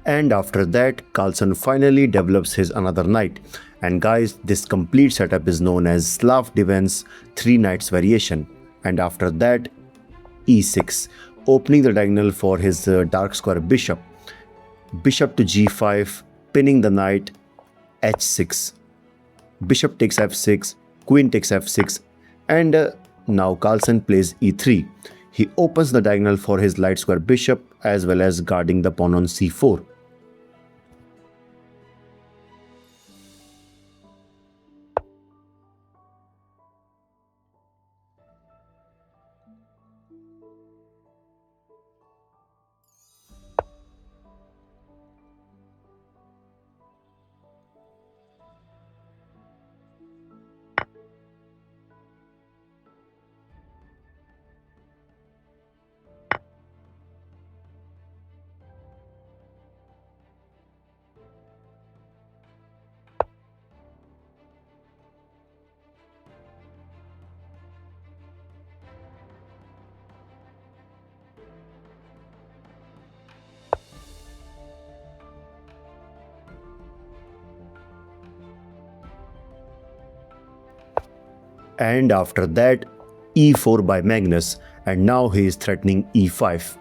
And after that, Carlsen finally develops his another knight. And guys, this complete setup is known as Slav Defense 3 knights variation. And after that, e6, opening the diagonal for his dark square bishop. Bishop to g5, pinning the knight, h6. Bishop takes f6, queen takes f6, and now Carlsen plays e3. He opens the diagonal for his light square bishop as well as guarding the pawn on c4. And after that, e4 by Magnus, and now he is threatening e5.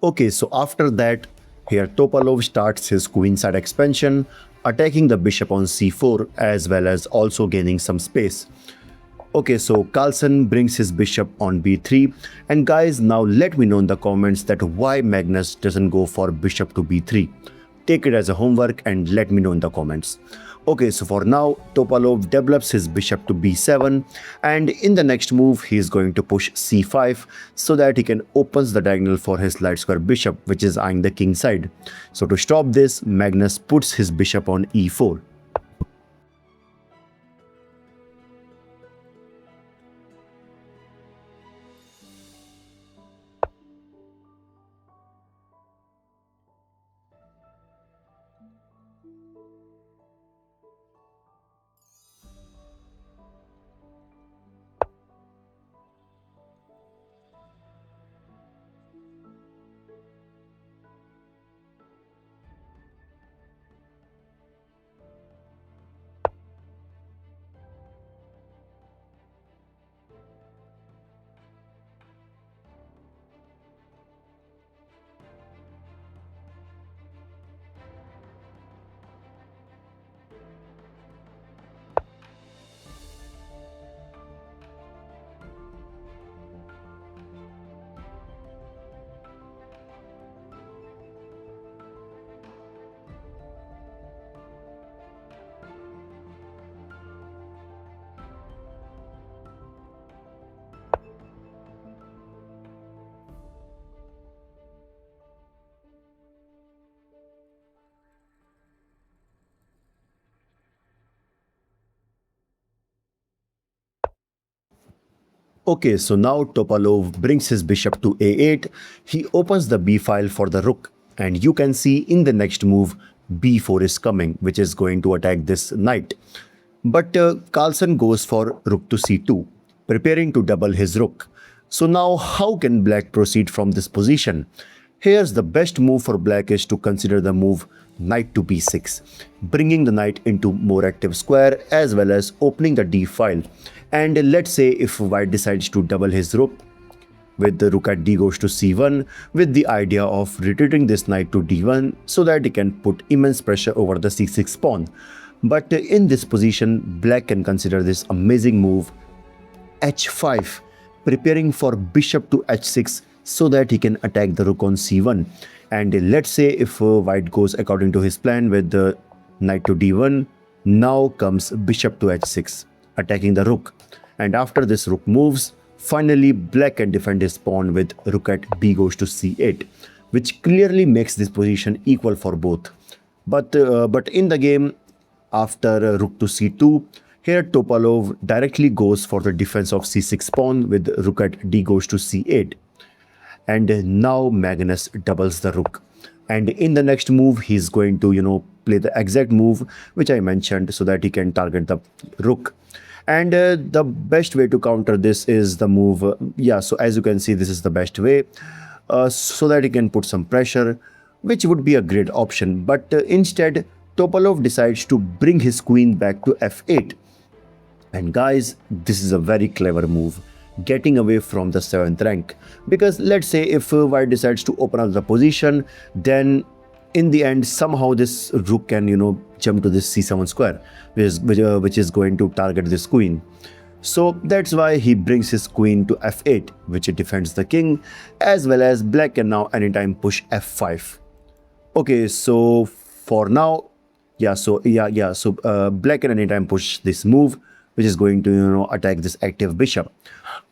Okay, so after that, here Topalov starts his queenside expansion, attacking the bishop on c4 as well as also gaining some space. Okay, so Carlsen brings his bishop on b3, and guys, now let me know in the comments that why Magnus doesn't go for bishop to b3. Take it as a homework and let me know in the comments. Okay, so for now, Topalov develops his bishop to b7, and in the next move, he is going to push c5 so that he can open the diagonal for his light square bishop, which is eyeing the king side. So to stop this, Magnus puts his bishop on e4. Okay, so now Topalov brings his bishop to a8, he opens the b file for the rook, and you can see in the next move b4 is coming, which is going to attack this knight. But Carlsen goes for rook to c2, preparing to double his rook. So now how can black proceed from this position? Here's the best move for black is to consider the move knight to b6, bringing the knight into more active square as well as opening the d file. And let's say if white decides to double his rook with the rook at d goes to c1 with the idea of retreating this knight to d1 so that he can put immense pressure over the c6 pawn. But in this position, black can consider this amazing move h5, preparing for bishop to h6 so that he can attack the rook on c1. And let's say if white goes according to his plan with the knight to d1, Now comes bishop to h6, attacking the rook. And after this rook moves, finally black can defend his pawn with rook at b goes to c8, which clearly makes this position equal for both. But in the game, after rook to c2, here Topalov directly goes for the defense of c6 pawn with rook at d goes to c8. And now Magnus doubles the rook. And in the next move, he's going to, play the exact move which I mentioned so that he can target the rook. And the best way to counter this is the move. So as you can see, this is the best way so that he can put some pressure, which would be a great option. But instead, Topalov decides to bring his queen back to f8. And guys, this is a very clever move, getting away from the 7th rank. Because let's say if white decides to open up the position, then in the end, somehow this rook can, jump to this c7 square, which is going to target this queen. So that's why he brings his queen to f8, which defends the king, as well as black can now anytime push f5. Okay, so for now, black can anytime push this move, which is going to, attack this active bishop.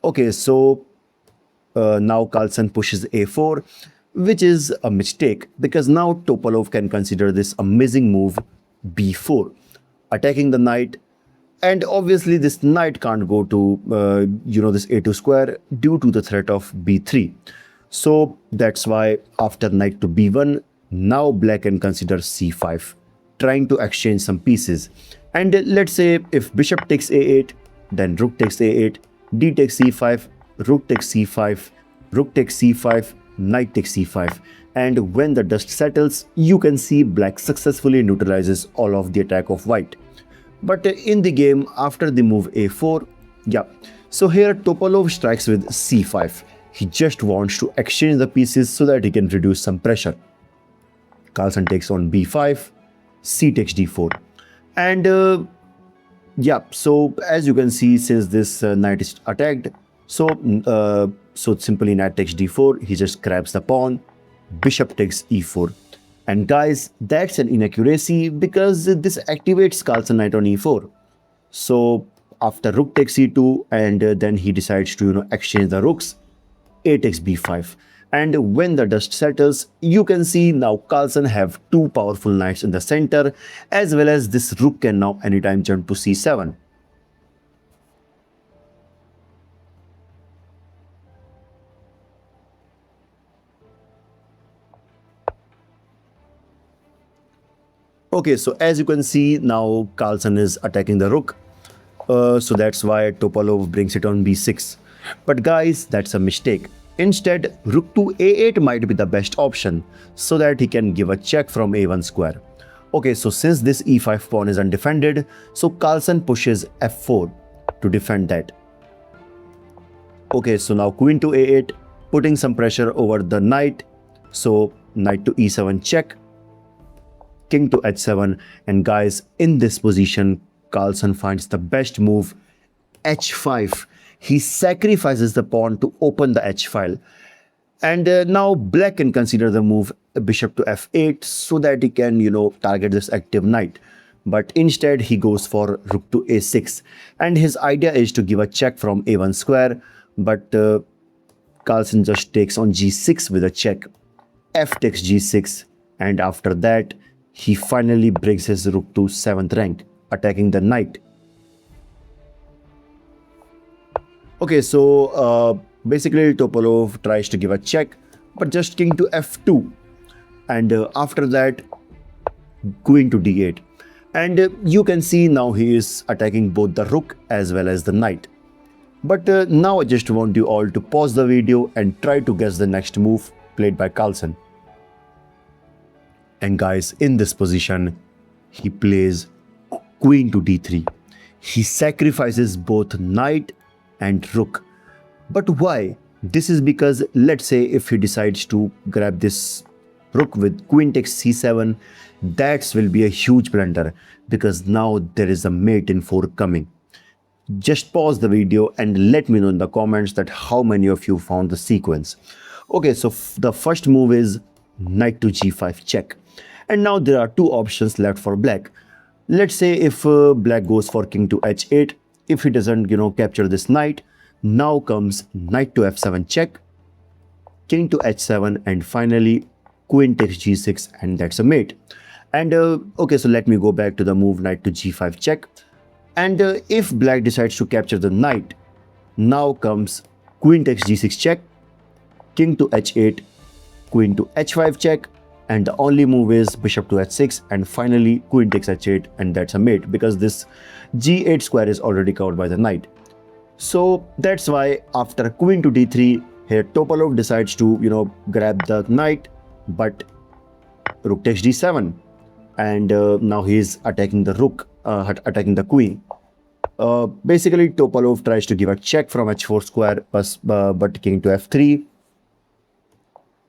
Okay, so now Carlsen pushes a4, which is a mistake because now Topalov can consider this amazing move b4, attacking the knight. And obviously this knight can't go to, this a2 square due to the threat of b3. So that's why after knight to b1, now black can consider c5, trying to exchange some pieces. And let's say if bishop takes a8, then rook takes a8, d takes c5, rook takes c5, rook takes c5, knight takes c5. And when the dust settles, you can see black successfully neutralizes all of the attack of white. But in the game, after the move a4, so here Topalov strikes with c5. He just wants to exchange the pieces so that he can reduce some pressure. Carlsen takes on b5, c takes d4. And so as you can see, since this knight is attacked, so simply knight takes d4, he just grabs the pawn, bishop takes e4. And guys, that's an inaccuracy because this activates Carlsen knight on e4. So after rook takes e2, and then he decides to exchange the rooks, a takes b5. And when the dust settles, you can see now Carlsen have two powerful knights in the center, as well as this rook can now anytime jump to c7. Okay, so as you can see, now Carlsen is attacking the rook. So that's why Topalov brings it on b6. But guys, that's a mistake. Instead, rook to a8 might be the best option, so that he can give a check from a1 square. Okay, so since this e5 pawn is undefended, so Carlsen pushes f4 to defend that. Okay, so now queen to a8, putting some pressure over the knight. So knight to e7 check, king to h7, and guys, in this position, Carlsen finds the best move, h5. He sacrifices the pawn to open the h file. And now black can consider the move bishop to f8 so that he can, target this active knight. But instead, he goes for rook to a6. And his idea is to give a check from a1 square. But Carlsen just takes on g6 with a check. F takes g6. And after that, he finally brings his rook to 7th rank, attacking the knight. Okay, so basically Topalov tries to give a check, but just king to f2. And after that, queen to d8. And you can see now he is attacking both the rook as well as the knight. But now I just want you all to pause the video and try to guess the next move played by Carlsen. And guys, in this position, he plays queen to d3. He sacrifices both knight and rook. But why? This is because, let's say if he decides to grab this rook with queen takes c7, that will be a huge blunder because now there is a mate in 4 coming. Just pause the video and let me know in the comments that how many of you found the sequence. Okay, so the first move is knight to g5 check. And now there are 2 options left for black. Let's say if black goes for king to h8, if he doesn't, capture this knight, now comes knight to f7 check, king to h7, and finally queen takes g6, and that's a mate. And okay, so let me go back to the move knight to g5 check. And if black decides to capture the knight, now comes queen takes g6 check, king to h8, queen to h5 check, and the only move is bishop to h6, and finally queen takes h8, and that's a mate because this g8 square is already covered by the knight. So that's why after queen to d3, here Topalov decides to grab the knight, but rook takes d7, and now he is attacking the rook, attacking the queen. Basically Topalov tries to give a check from h4 square, but king to f3,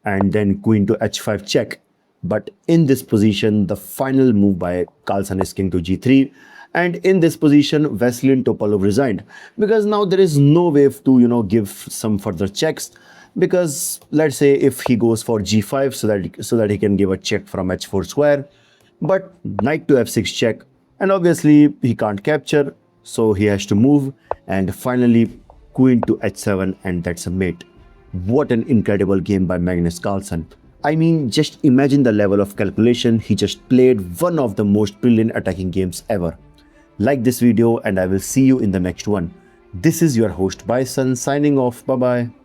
and then queen to h5 check. But in this position, the final move by Carlsen is king to g3, and in this position Veselin Topalov resigned because now there is no way to give some further checks, because let's say if he goes for g5 so that he can give a check from h4 square, but knight to f6 check, and obviously he can't capture, so he has to move, and finally queen to h7, and that's a mate. What an incredible game by Magnus Carlsen. I mean, just imagine the level of calculation. He just played one of the most brilliant attacking games ever. Like this video and I will see you in the next one. This is your host Bison signing off. Bye bye.